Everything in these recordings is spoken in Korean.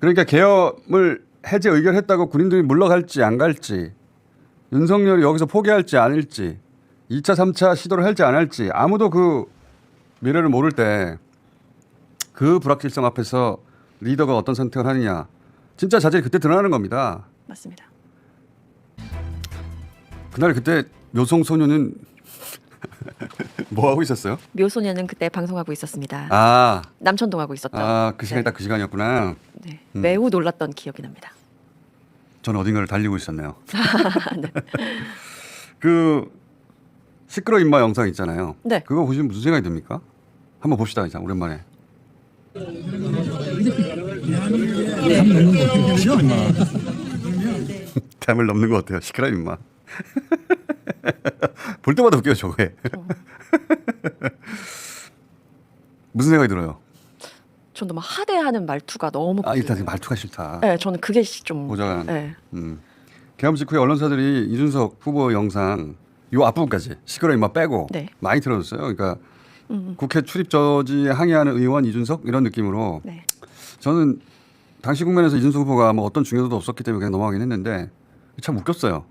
그러니까 계엄을 해제 의결했다고 군인들이 물러갈지 안 갈지, 윤석열이 여기서 포기할지 아닐지, 2차, 3차 시도를 할지 안 할지 아무도 그 미래를 모를 때 그 불확실성 앞에서 리더가 어떤 선택을 하느냐, 진짜 자질이 그때 드러나는 겁니다. 맞습니다. 그날 그때 묘성 소녀는 뭐 하고 있었어요? 묘소년은 그때 방송하고 있었습니다. 아, 남천동 하고 있었죠. 그 시간이 딱 그 시간이었구나. 네. 매우 놀랐던 기억이 납니다. 저는 어딘가를 달리고 있었네요. 네. 그 시끄러 임마 영상 있잖아요. 네. 그거 보시면 무슨 생각이 듭니까? 한번 봅시다. 이제 오랜만에. 담을 넘는 것 같아요. 시끄러 임마. 볼 때마다 웃겨요. 저게. 무슨 생각이 들어요? 전 너무 하대하는 말투가 너무. 일단 말투가 싫다. 네, 저는 그게 좀. 보좌관. 네. 계엄 직후에 언론사들이 이준석 후보 영상 요 앞부분까지 시끄러 임마 빼고 네. 많이 틀어줬어요. 그러니까 국회 출입 저지에 항의하는 의원 이준석 이런 느낌으로. 네. 저는 당시 국면에서 이준석 후보가 뭐 어떤 중요도도 없었기 때문에 그냥 넘어가긴 했는데 참 웃겼어요.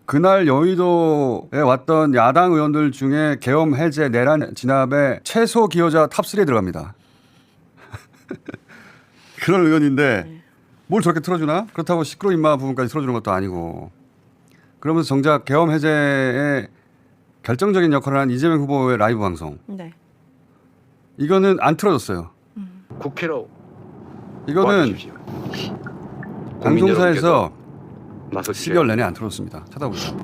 그날 여의도에 왔던 야당 의원들 중에 계엄 해제 내란 진압의 최소 기여자 탑3에 들어갑니다. 그런 의원인데 뭘 저렇게 틀어주나? 그렇다고 시끄러 임마 부분까지 틀어주는 것도 아니고, 그러면서 정작 계엄 해제에 결정적인 역할을 한 이재명 후보의 라이브 방송, 네. 이거는 안 틀어졌어요. 국회로 이거는 와주십시오. 방송사에서 나서주세요. 12월 내내 안 틀어졌습니다. 찾아보세요.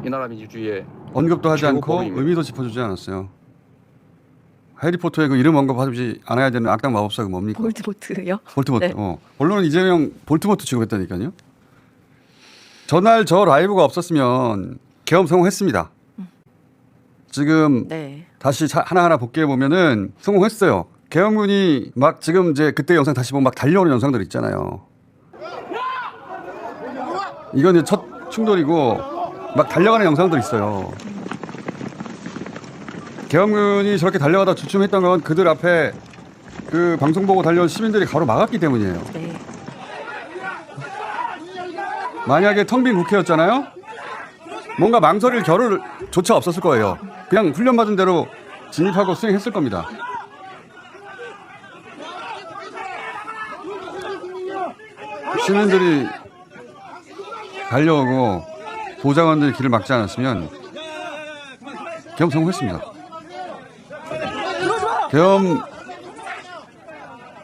이 나라 민주주의의 언급도 하지 최고 않고 법입니다. 의미도 짚어주지 않았어요. 해리포터의 그 이름 언급하지 않아야 되는 악당 마법사가 뭡니까? 볼트모트요? 볼트모트. 네. 언론은 이재명 볼트모트 취급했다니까요. 전날 저 라이브가 없었으면 계엄 성공했습니다. 지금 네. 다시 하나하나 복귀해 보면은 성공했어요. 계엄군이 막 지금 이제 그때 영상 다시 보면 막 달려오는 영상들 있잖아요. 이건 이제 첫 충돌이고 막 달려가는 영상들 있어요. 계엄군이 저렇게 달려가다 주춤했던 건 그들 앞에 그 방송 보고 달려온 시민들이 가로 막았기 때문이에요. 네. 만약에 텅 빈 국회였잖아요. 뭔가 망설일 겨를조차 없었을 거예요. 그냥 훈련 받은 대로 진입하고 수행했을 겁니다. 시민들이 달려오고 보좌관들이 길을 막지 않았으면 계엄 성공했습니다. 계엄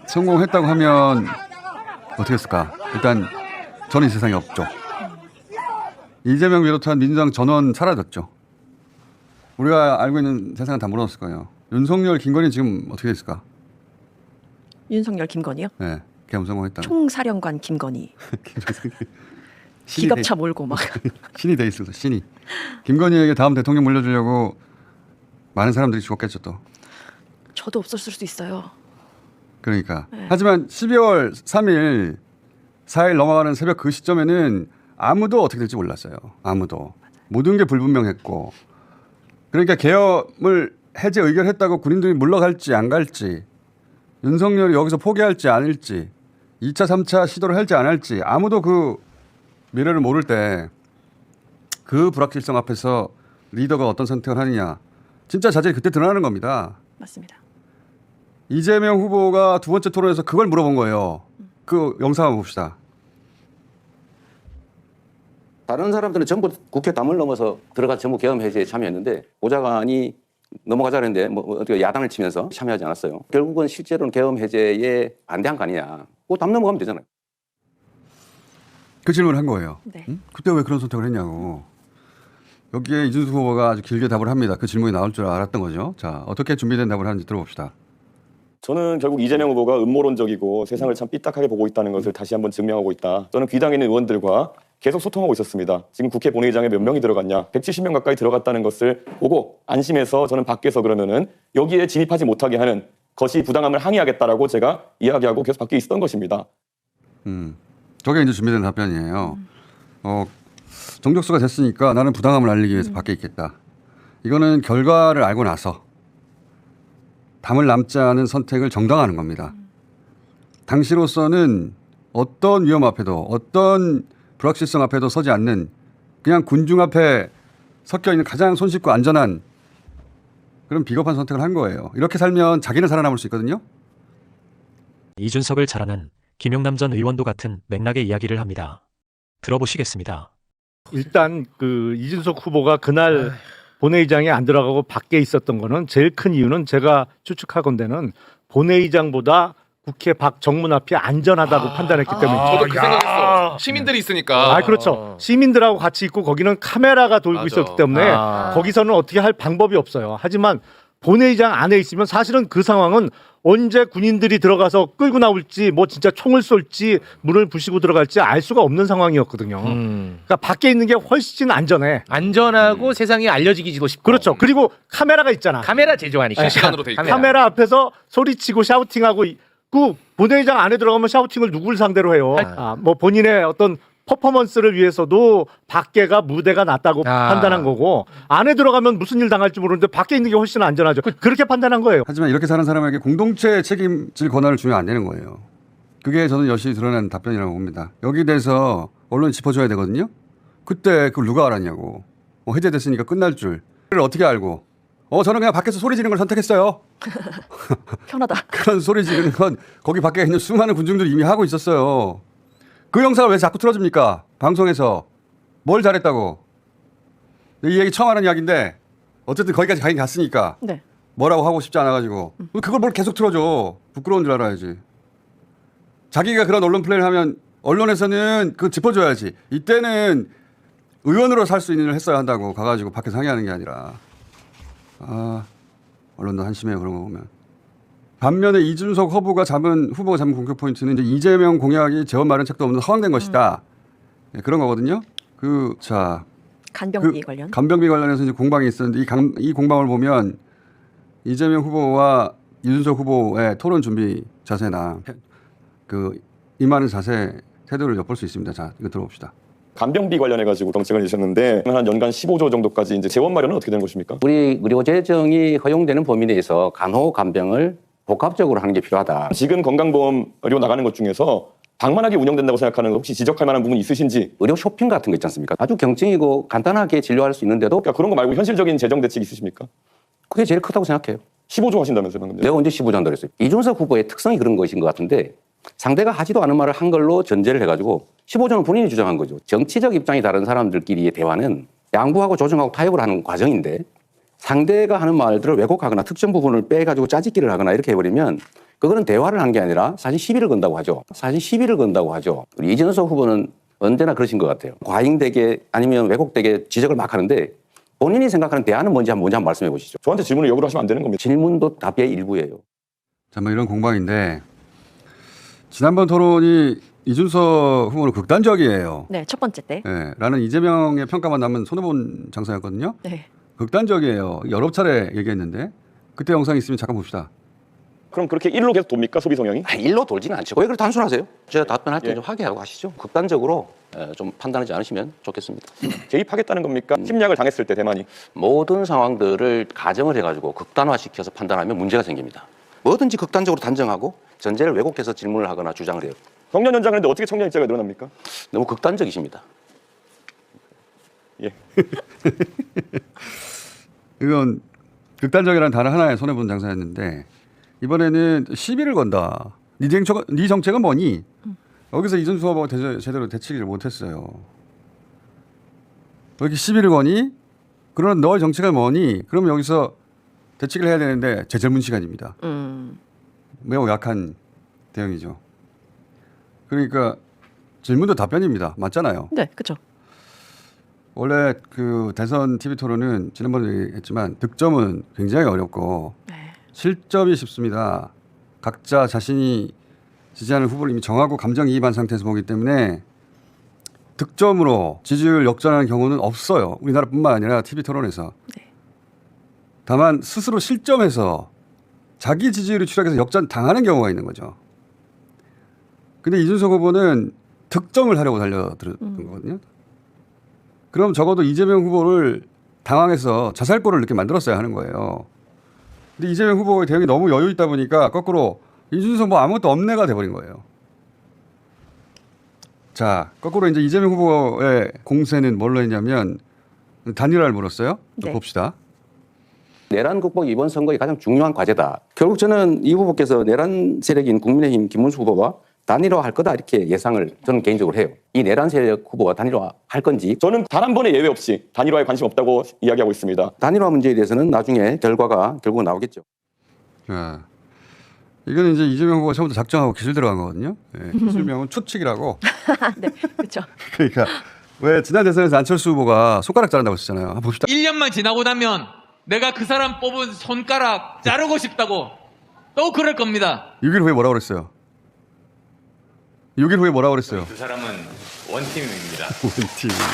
성공했다고 하면 어떻게 했을까? 일단 저는 이 세상에 없죠. 이재명 비롯한 민주당 전원 사라졌죠. 우리가 알고 있는 세상은 다 무너졌을 거예요. 윤석열, 김건희 지금 어떻게 됐을까? 윤석열, 김건희요? 네, 계엄 성공했다. 총사령관 김건희. 신이 기갑차 몰고 막. 신이 돼 있어서 신이. 김건희에게 다음 대통령 물려주려고 많은 사람들이 죽었겠죠 또. 저도 없었을 수도 있어요. 그러니까. 네. 하지만 12월 3일, 4일 넘어가는 새벽 그 시점에는 아무도 어떻게 될지 몰랐어요. 아무도. 모든 게 불분명했고. 그러니까 계엄을 해제 의결했다고 군인들이 물러갈지 안 갈지, 윤석열이 여기서 포기할지 아닐지, 2차, 3차 시도를 할지 안 할지 아무도 그 미래를 모를 때 그 불확실성 앞에서 리더가 어떤 선택을 하느냐, 진짜 자질이 그때 드러나는 겁니다. 맞습니다. 이재명 후보가 두 번째 토론에서 그걸 물어본 거예요. 그 영상 한번 봅시다. 다른 사람들은 전부 국회 담을 넘어서 들어가 전부 계엄 해제에 참여했는데 보좌관이 넘어가자는데 뭐 어떻게 야단을 치면서 참여하지 않았어요. 결국은 실제로는 계엄 해제에 반대한 거 아니냐. 그거 담 넘어가면 되잖아요. 그 질문을 한 거예요. 네. 응? 그때 왜 그런 선택을 했냐고. 여기에 이준석 후보가 아주 길게 답을 합니다. 그 질문이 나올 줄 알았던 거죠. 자, 어떻게 준비된 답을 하는지 들어봅시다. 저는 결국 이재명 후보가 음모론적이고 세상을 참 삐딱하게 보고 있다는 것을 다시 한번 증명하고 있다. 저는 귀당에 있는 의원들과 계속 소통하고 있었습니다. 지금 국회 본회의장에 몇 명이 들어갔냐? 170명 가까이 들어갔다는 것을 보고 안심해서 저는 밖에서 그러면은 여기에 진입하지 못하게 하는 것이 부당함을 항의하겠다라고 제가 이야기하고 계속 밖에 있었던 것입니다. 저게 이제 준비된 답변이에요. 정적수가 됐으니까 나는 부당함을 알리기 위해서 밖에 있겠다. 이거는 결과를 알고 나서 담을 남지 않은 선택을 정당화하는 겁니다. 당시로서는 어떤 위험 앞에도 어떤 불확실성 앞에도 서지 않는 그냥 군중 앞에 섞여 있는 가장 손쉽고 안전한 그런 비겁한 선택을 한 거예요. 이렇게 살면 자기는 살아남을 수 있거든요. 이준석을 자랑한 김용남 전 의원도 같은 맥락의 이야기를 합니다. 들어보시겠습니다. 일단 그 이준석 후보가 그날 본회의장에 안 들어가고 밖에 있었던 거는 제일 큰 이유는 제가 추측하건대는 본회의장보다 국회 밖 정문 앞이 안전하다고 판단했기 때문에. 저도 그 생각했어. 시민들이 있으니까. 그렇죠. 시민들하고 같이 있고 거기는 카메라가 돌고 맞아. 있었기 때문에 거기서는 어떻게 할 방법이 없어요. 하지만 본회의장 안에 있으면 사실은 그 상황은 언제 군인들이 들어가서 끌고 나올지 뭐 진짜 총을 쏠지 문을 부시고 들어갈지 알 수가 없는 상황이었거든요. 그러니까 밖에 있는 게 훨씬 안전해. 안전하고 세상에 알려지기도 쉽고. 그렇죠. 그리고 카메라가 있잖아. 카메라 제일 좋아하니까. 실시간으로 돼 있고. 카메라 앞에서 소리치고 샤우팅하고 그 본회의장 안에 들어가면 샤우팅을 누굴 상대로 해요? 뭐 본인의 어떤 퍼포먼스를 위해서도 밖에가 무대가 낫다고 판단한 거고 안에 들어가면 무슨 일 당할지 모르는데 밖에 있는 게 훨씬 안전하죠. 그렇게 판단한 거예요. 하지만 이렇게 사는 사람에게 공동체 책임질 권한을 주면 안 되는 거예요. 그게 저는 여실히 드러난 답변이라고 봅니다. 여기에 대해서 언론이 짚어줘야 되거든요. 그때 그걸 누가 알았냐고. 해제됐으니까 끝날 줄. 그걸 어떻게 알고. 저는 그냥 밖에서 소리 지르는 걸 선택했어요. 편하다. 그런 소리 지르는 건 거기 밖에 있는 수많은 군중들이 이미 하고 있었어요. 그 영상을 왜 자꾸 틀어줍니까? 방송에서. 뭘 잘했다고. 이 얘기 처음 하는 이야기인데 어쨌든 거기까지 가긴 갔으니까 네. 뭐라고 하고 싶지 않아가지고 그걸 뭘 계속 틀어줘. 부끄러운 줄 알아야지. 자기가 그런 언론 플레이를 하면 언론에서는 그거 짚어줘야지. 이때는 의원으로 살 수 있는 일을 했어야 한다고 가가지고 밖에서 항의하는 게 아니라. 언론도 한심해요. 그런 거 보면. 반면에 이준석 후보가 잡은 공격 포인트는 이제 이재명 공약이 재원 마련 책도 없는 허황된 것이다. 네, 그런 거거든요. 간병비 관련. 간병비 관련해서 이제 공방이 있었는데 이 공방을 보면 이재명 후보와 이준석 후보의 토론 준비 자세나 임하는 자세 태도를 엿볼 수 있습니다. 자, 이거 들어봅시다. 간병비 관련해 가지고 정책을 내셨는데 한 연간 15조 정도까지 이제 재원 마련은 어떻게 되는 것입니까? 우리 의료 재정이 허용되는 범위 내에서 간호 간병을 복합적으로 하는 게 필요하다. 지금 건강보험 의료 나가는 것 중에서 방만하게 운영된다고 생각하는 거 혹시 지적할 만한 부분이 있으신지? 의료 쇼핑 같은 거 있지 않습니까? 아주 경증이고 간단하게 진료할 수 있는데도 그러니까 그런 거 말고 현실적인 재정 대책 있으십니까? 그게 제일 크다고 생각해요. 15조 하신다면서요 방금. 내가 언제 15조 한다고 했어요? 이준석 후보의 특성이 그런 것인 것 같은데 상대가 하지도 않은 말을 한 걸로 전제를 해가지고 15조는 본인이 주장한 거죠. 정치적 입장이 다른 사람들끼리의 대화는 양보하고 조정하고 타협을 하는 과정인데 상대가 하는 말들을 왜곡하거나 특정 부분을 빼가지고 짜집기를 하거나 이렇게 해버리면 그거는 대화를 한 게 아니라 사실 시비를 건다고 하죠. 우리 이준석 후보는 언제나 그러신 것 같아요. 과잉되게 아니면 왜곡되게 지적을 막 하는데 본인이 생각하는 대안은 뭔지 한번 말씀해 보시죠. 저한테 질문을 역으로 하시면 안 되는 겁니다. 질문도 답의 일부예요. 자, 뭐 이런 공방인데 지난번 토론이 이준석 후보는 극단적이에요. 네, 첫 번째 때. 네, 라는 이재명의 평가만 남은 손해본 장사였거든요. 네. 극단적이에요. 여러 차례 얘기했는데 그때 영상이 있으면 잠깐 봅시다. 그럼 그렇게 일로 계속 돕니까 소비 성향이? 일로 돌지는 않죠. 왜 그렇게 단순하세요? 제가 답변할 때 좀 화기하고 하시죠. 극단적으로 좀 판단하지 않으시면 좋겠습니다. 개입하겠다는 겁니까? 침략을 당했을 때 대만이. 모든 상황들을 가정을 해가지고 극단화시켜서 판단하면 문제가 생깁니다. 뭐든지 극단적으로 단정하고 전제를 왜곡해서 질문을 하거나 주장을 해요. 청년 연장을 했는데 어떻게 청년 입자가 늘어납니까? 너무 극단적이십니다. 예. 이건 극단적이라는 단어 하나에 손해본 장사였는데 이번에는 시비를 건다. 네 정책은 뭐니? 여기서 이준석 후보가 제대로 대치기를 못했어요. 왜 이렇게 시비를 거니? 그러면 너의 정책은 뭐니? 그럼 여기서 대치기를 해야 되는데 제 질문 시간입니다. 매우 약한 대응이죠. 그러니까 질문도 답변입니다. 맞잖아요. 네, 그렇죠. 원래 그 대선 TV 토론은 지난번에 얘기했지만 득점은 굉장히 어렵고 네. 실점이 쉽습니다. 각자 자신이 지지하는 후보를 이미 정하고 감정이입한 상태에서 보기 때문에 득점으로 지지율 역전하는 경우는 없어요. 우리나라뿐만 아니라 TV 토론에서. 네. 다만 스스로 실점해서 자기 지지율이 추락해서 역전 당하는 경우가 있는 거죠. 근데 이준석 후보는 득점을 하려고 달려들었던 거거든요. 그럼 적어도 이재명 후보를 당황해서 자살골을 이렇게 만들었어야 하는 거예요. 근데 이재명 후보의 대응이 너무 여유 있다 보니까 거꾸로 이준석 뭐 아무것도 없네가 돼버린 거예요. 자, 거꾸로 이제 이재명 후보의 공세는 뭘로 했냐면 단일화를 물었어요. 네. 봅시다. 내란 극복이 이번 선거의 가장 중요한 과제다. 결국 저는 이 후보께서 내란 세력인 국민의힘 김문수 후보와 단일화할 거다 이렇게 예상을 저는 개인적으로 해요. 이 내란 세력 후보와 단일화할 건지 저는 단 한 번의 예외 없이 단일화에 관심 없다고 이야기하고 있습니다. 단일화 문제에 대해서는 나중에 결과가 결국은 나오겠죠. 자, 이거는 이제 이재명 후보가 처음부터 작정하고 기술 들어간 거거든요. 예, 기술명은 추측이라고. 네, 그렇죠. 그러니까 왜 지난 대선에서 안철수 후보가 손가락 자른다고 했잖아요. 한번 봅시다. 1년만 지나고 나면 내가 그 사람 뽑은 손가락 자르고 싶다고 또 그럴 겁니다. 6일 후에 뭐라고 그랬어요? 6일 후에 뭐라고 그랬어요? 두 사람은 원팀입니다. 원팀입니다.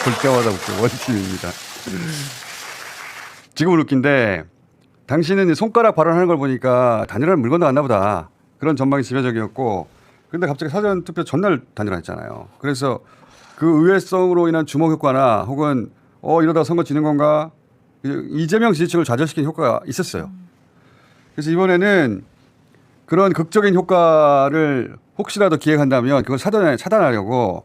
볼 때마다 웃겨. 원팀입니다. 지금은 웃긴데 당신은 손가락 발언하는 걸 보니까 단일화를 물 건너갔나 보다. 그런 전망이 지배적이었고 근데 갑자기 사전투표 전날 단일화했잖아요. 그래서 그 의외성으로 인한 주목 효과나 혹은 이러다가 선거 지는 건가 이재명 지지층을 좌절시킨 효과가 있었어요. 그래서 이번에는 그런 극적인 효과를 혹시라도 기획한다면 그걸 사전에 차단하려고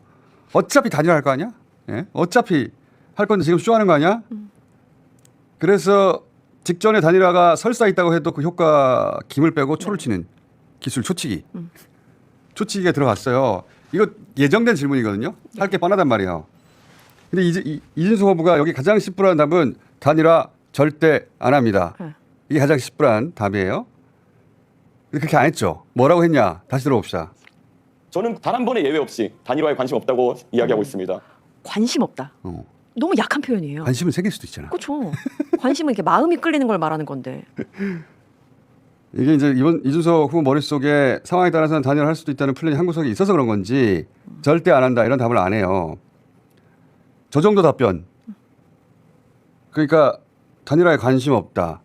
어차피 단일화할 거 아니야? 예? 어차피 할 건데 지금 쇼하는 거 아니야? 그래서 직전에 단일화가 설사 있다고 해도 그 효과 김을 빼고 초를 치는 기술 초치기. 초치기가 들어갔어요. 이거 예정된 질문이거든요. 할 게 뻔하단 말이에요. 근데 이준석 후보가 여기 가장 심플한 답은 단일화 절대 안 합니다. 이게 가장 심플한 답이에요. 근데 그렇게 안 했죠. 뭐라고 했냐? 다시 들어봅시다. 저는 단 한 번의 예외 없이 단일화에 관심 없다고 이야기하고 있습니다. 관심 없다. 너무 약한 표현이에요. 관심은 생길 수도 있잖아. 그렇죠. 관심은 이렇게 마음이 끌리는 걸 말하는 건데. 이게 이제 이번 이준석 후보 머릿속에 상황에 따라서는 단일화를 할 수도 있다는 플랜이 한 구석에 있어서 그런 건지 절대 안 한다 이런 답을 안 해요. 저 정도 답변. 그러니까 단일화에 관심 없다.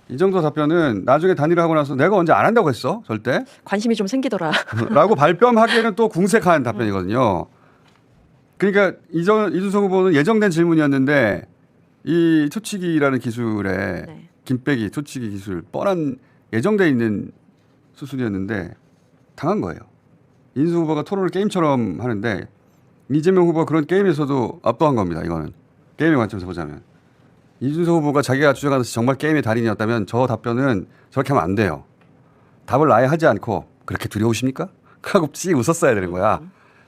이 정도 답변은 나중에 단일화하고 나서 내가 언제 안 한다고 했어? 절대? 관심이 좀 생기더라. 라고 발뺌하기에는 또 궁색한 답변이거든요. 그러니까 이준석 후보는 예정된 질문이었는데 이 초치기라는 기술에 네. 김빼기 초치기 기술 뻔한 예정돼 있는 수순이었는데 당한 거예요. 이준석 후보가 토론을 게임처럼 하는데 이재명 후보가 그런 게임에서도 압도한 겁니다. 이거는 게임의 관점에서 보자면 이준석 후보가 자기가 주장하는 정말 게임의 달인이었다면 저 답변은 저렇게 하면 안 돼요. 답을 아예 하지 않고 그렇게 두려우십니까? 하고 씩 웃었어야 되는 거야.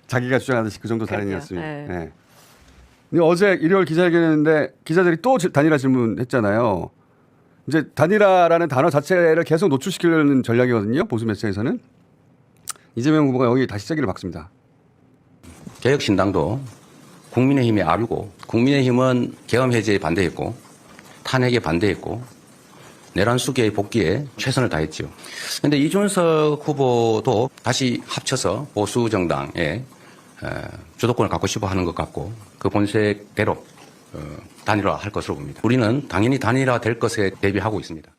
자기가 주장하듯이 그 정도 달인이었으면. 네. 네. 근데 어제 일요일 기자회견했는데 기자들이 또 단일화 질문했잖아요. 이제 단일화라는 단어 자체를 계속 노출시키려는 전략이거든요. 보수 매체에서는. 이재명 후보가 여기 다시 세기를 박습니다. 개혁신당도 국민의힘의 아류고 국민의힘은 계엄 해제에 반대했고 탄핵에 반대했고 내란 수계의 복귀에 최선을 다했죠. 그런데 이준석 후보도 다시 합쳐서 보수 정당의 주도권을 갖고 싶어 하는 것 같고 그 본색대로 단일화할 것으로 봅니다. 우리는 당연히 단일화될 것에 대비하고 있습니다.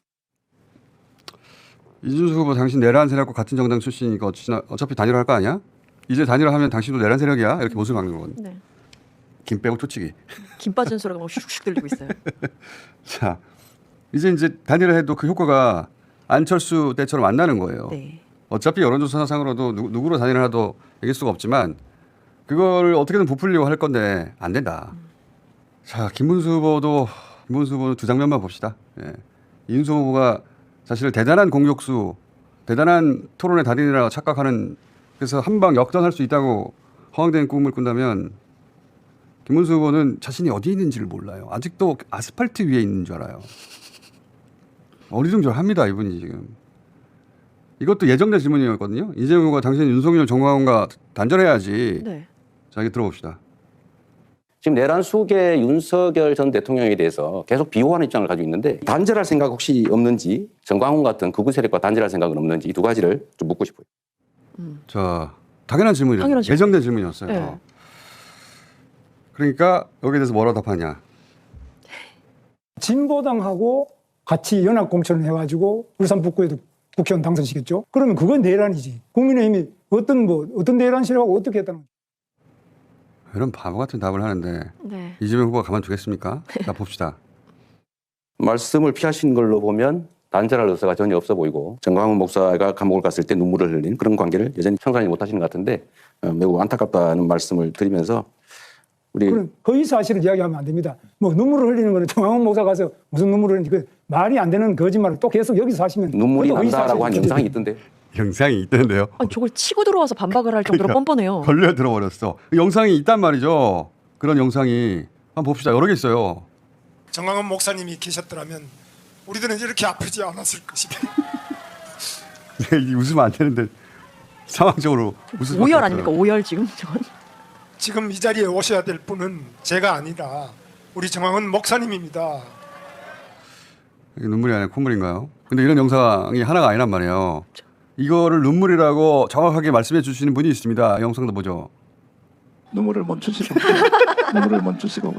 이준석 후보 당신 내란 세력과 같은 정당 출신이니까 어차피 단일화할 거 아니야? 이제 단일화하면 당신도 내란 세력이야? 이렇게 모습을 막는 거거든요. 네. 김 빼고 초치기. 김 빠진 소리가 막 슉슉 들리고 있어요. 자, 이제 단일화해도 그 효과가 안철수 때처럼 안 나는 거예요. 네. 어차피 여론조사상으로도 누구로 단일화도 이길 수가 없지만 그걸 어떻게든 부풀려고 할 건데 안 된다. 자, 김문수 후보는 두 장면만 봅시다. 예. 이준석 후보가 사실 대단한 공격수, 대단한 토론의 달인이라고 착각하는 그래서 한방 역전할 수 있다고 허황된 꿈을 꾼다면 김문수 후보는 자신이 어디 있는지를 몰라요. 아직도 아스팔트 위에 있는 줄 알아요. 어리둥절합니다 이분이 지금. 이것도 예정된 질문이었거든요. 이재명 후보가 당신 윤석열 정광훈과 단절해야지. 네. 자, 이게 들어봅시다. 지금 내란 수계 윤석열 전 대통령에 대해서 계속 비호하는 입장을 가지고 있는데 단절할 생각 혹시 없는지 정광훈 같은 극우 세력과 단절할 생각은 없는지 이 두 가지를 좀 묻고 싶어요. 자, 당연한 질문이에요. 당연한 질문. 예정된 질문이었어요. 네. 그러니까 여기에 대해서 뭐라고 답하냐. 진보당하고 같이 연합공천을 해가지고 울산 북구에도 국회의원 당선시켰죠. 그러면 그건 내란이지. 국민의힘이 어떤 내란시라고 어떻게 했다는 거죠. 이런 바보 같은 답을 하는데 네. 이재명 후보가 가만두겠습니까? 자, 봅시다. 말씀을 피하신 걸로 보면 단절할 의사가 전혀 없어 보이고 정광훈 목사가 감옥을 갔을 때 눈물을 흘린 그런 관계를 여전히 청산하지 못하시는 것 같은데 매우 안타깝다는 말씀을 드리면서 우리 그런 허위 사실을 이야기하면 안 됩니다. 뭐 눈물을 흘리는 거는 정황훈 목사 가서 무슨 눈물을 흘리는지 그 말이 안 되는 거짓말을 또 계속 여기서 하시면 눈물이 그것도 허위 난다라고 한 사실이죠. 영상이 있던데. 영상이 있던데요. 아니, 저걸 치고 들어와서 반박을 할 정도로 그러니까 뻔뻔해요. 걸려 들어버렸어. 영상이 있단 말이죠. 그런 영상이 한번 봅시다. 여러 개 있어요. 정광훈 목사님이 계셨더라면 우리들은 이렇게 아프지 않았을 것이다. 웃으면 안 되는데 상황적으로 웃을 수밖에 오열 없어요. 아닙니까? 오열 지금 저건. 지금 이 자리에 오셔야 될 분은 제가 아니라 우리 정광훈 목사님입니다. 이게 눈물이 아니라 콧물인가요? 근데 이런 영상이 하나가 아니란 말이에요. 이거를 눈물이라고 정확하게 말씀해 주시는 분이 있습니다. 영상도 보죠. 눈물을 멈추시고 눈물을 멈추시고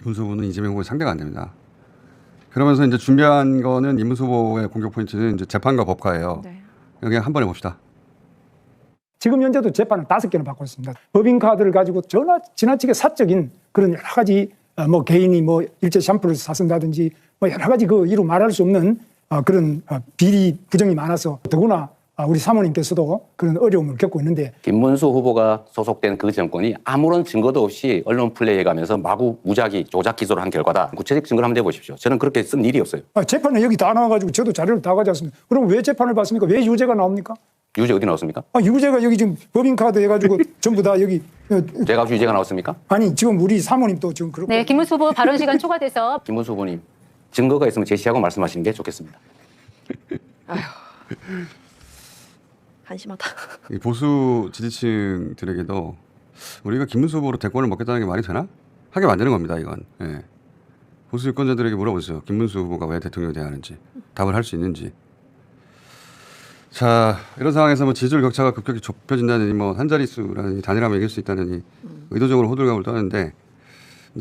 이문수 후보는 이재명 후보의 상대가 안 됩니다. 그러면서 이제 준비한 거는 이문수 후보의 공격 포인트는 이제 재판과 법과예요. 네. 그냥 한 번에 봅시다. 지금 현재도 재판을 5개나 받고 있습니다. 법인카드를 가지고 지나치게 사적인 그런 여러 가지 뭐 개인이 뭐 일제 샴푸를 사쓴다든지 뭐 여러 가지 그 이루 말할 수 없는 그런 비리 부정이 많아서 더구나 우리 사모님께서도 그런 어려움을 겪고 있는데 김문수 후보가 소속된 그 정권이 아무런 증거도 없이 언론 플레이해가면서 마구 무작위 조작 기소를 한 결과다. 구체적 증거를 한번 내보십시오. 저는 그렇게 쓴 일이 없어요. 재판에 여기 다 나와가지고 저도 자료를 다 가져왔습니다. 그럼 왜 재판을 받습니까? 왜 유죄가 나옵니까? 유죄 어디 나왔습니까? 유죄가 여기 지금 법인카드 해가지고 전부 다 여기 제가 없이 유죄가 나왔습니까? 아니 지금 우리 사모님도 지금 그렇고 네, 김문수 후보 발언 시간 초과돼서 김문수 후보님 증거가 있으면 제시하고 말씀하시는 게 좋겠습니다. 한심하다. 이 보수 지지층들에게도 우리가 김문수 후보로 대권을 먹겠다는 게 말이 되나? 하게 만드는 겁니다. 이건. 예. 보수 유권자들에게 물어보세요. 김문수 후보가 왜 대통령이 돼야 하는지. 답을 할 수 있는지. 자, 이런 상황에서 뭐 지지율 격차가 급격히 좁혀진다느니 뭐 한 자릿수라는 단일화만 이길 수 있다느니 의도적으로 호들갑을 떠는데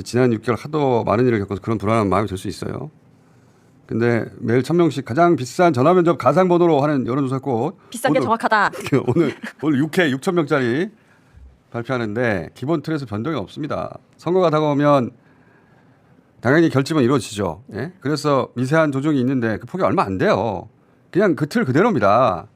지난 6개월 하도 많은 일을 겪어서 그런 불안한 마음이 들 수 있어요. 근데 매일 1000명씩 가장 비싼 전화 면접 가상번호로 하는 여론조사 꽃 비싼 게 정확하다. 오늘 6회 6,000명짜리 발표하는데 기본 틀에서 변동이 없습니다. 선거가 다가오면 당연히 결집은 이루어지죠. 예? 그래서 미세한 조정이 있는데 그 폭이 얼마 안 돼요. 그냥 그 틀 그대로입니다.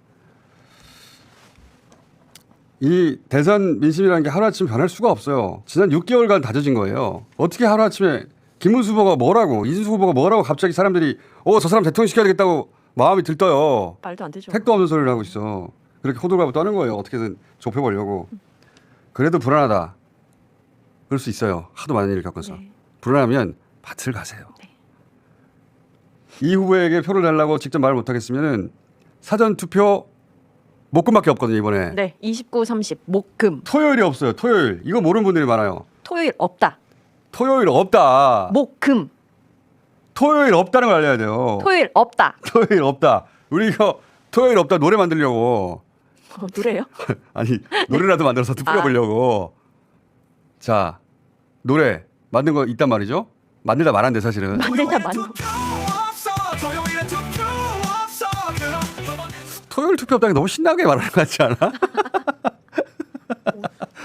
이 대선 민심이라는 게 하루아침에 변할 수가 없어요. 지난 6개월간 다져진 거예요. 어떻게 하루아침에 김문수 후보가 뭐라고 이준수 후보가 뭐라고 갑자기 사람들이 저 사람 대통령 시켜야 되겠다고 마음이 들떠요. 말도 안 되죠. 택도 없는 소리를 하고 있어. 그렇게 호들갑을 떠는 거예요. 어떻게든 좁혀보려고. 그래도 불안하다. 그럴 수 있어요. 하도 많은 일을 겪어서. 네. 불안하면 밭을 가세요. 네. 이 후보에게 표를 달라고 직접 말을 못하겠으면 사전투표 목금밖에 없거든요. 이번에. 네, 29, 30 목금. 토요일이 없어요. 토요일. 이거 모르는 분들이 많아요. 토요일 없다. 토요일 없다. 목금. 토요일 없다는 걸 알려야 돼요. 토요일 없다. 토요일 없다. 우리 이거 토요일 없다 노래 만들려고. 노래요? 아니 노래라도 만들어서 뿌려보려고. 자 노래 만든 거 있단 말이죠. 만들다 말았는데 사실은. 만들다 만. 토요일 투표 없다는 게 너무 신나게 말하는 것 같지 않아?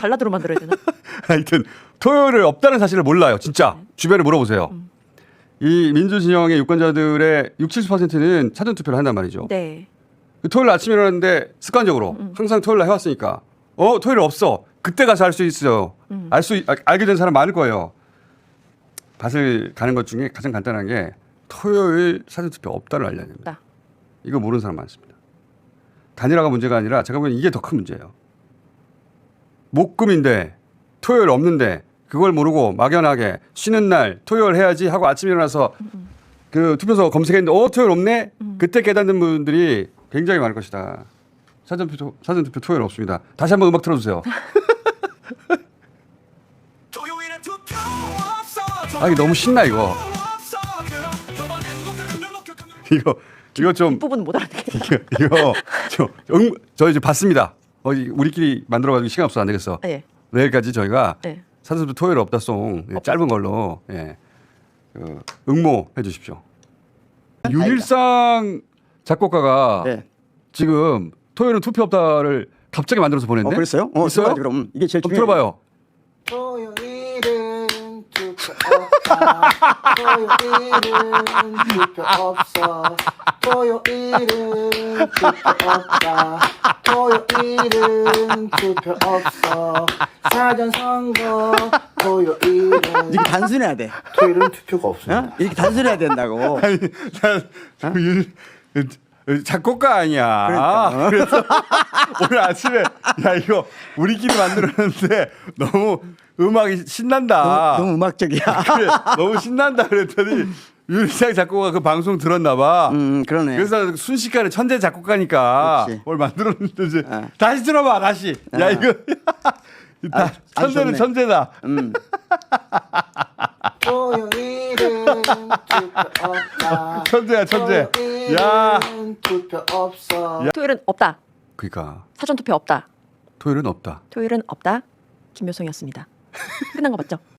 발라드로 만들어야 되나? 하여튼 토요일을 없다는 사실을 몰라요. 진짜 주변에 물어보세요. 이 민주진영의 유권자들의 70%는 사전투표를 한단 말이죠. 네. 토요일 아침에 일어났는데 습관적으로 항상 토요일 날 해왔으니까 토요일 없어. 그때 가서 알 수 있어요. 알게 된 사람 많을 거예요. 밭을 가는 것 중에 가장 간단한 게 토요일 사전투표 없다를 알려야 됩니다. 이거 모르는 사람 많습니다. 단일화가 문제가 아니라 제가 보기엔 이게 더 큰 문제예요. 목금인데 토요일 없는데 그걸 모르고 막연하게 쉬는 날 토요일 해야지 하고 아침에 일어나서 그 투표소 검색했는데 토요일 없네? 그때 깨닫는 분들이 굉장히 많을 것이다. 사전투표 토요일 없습니다. 다시 한번 음악 틀어주세요. 이게 너무 신나 이거. 이거 좀 부분은 못 알아듣겠다. 이거 저 이제 봤습니다. 우리끼리 만들어가지고 시간 없어 안 되겠어. 네. 내일까지 저희가 네. 사전투표 토요일 없다 송 짧은 걸로 응모해 주십시오. 유일상 작곡가가 지금 토요일은 투표 없다를 갑자기 만들어서 보냈는데? 그랬어요? 있어요? 들어봐야지, 그럼 이게 제일 좀 중요해요. 들어봐요. 토요일은 투표 없다. 토요일은 투표 없어. 토요일은 투표 없다. 토요일은 투표 없어. 사전 선거 토요일은 이렇게 단순해야 돼. 토요일은 투표가 없어. 이렇게 단순해야 된다고. 아니, 난 작곡가 아니야. 그러니까. 그래서 오늘 아침에 야 이거 우리끼리 만들었는데 너무 음악이 신난다. 너무 음악적이야. 그래, 너무 신난다 그랬더니 윤희상 작곡가 그 방송 들었나 봐. 그러네. 그래서 순식간에 천재 작곡가니까 그렇지. 뭘 만들었는데 이제 다시 들어봐 다시. 야 이거 다 천재는 좋네. 천재다. 토요일은 투표 없다. 천재야 천재. 야. 토요일은 투표 없어. 토요일은 없다. 그러니까 사전 투표 없다. 토요일은 없다. 토요일은 없다. 김효성이었습니다. 끝난 거 맞죠?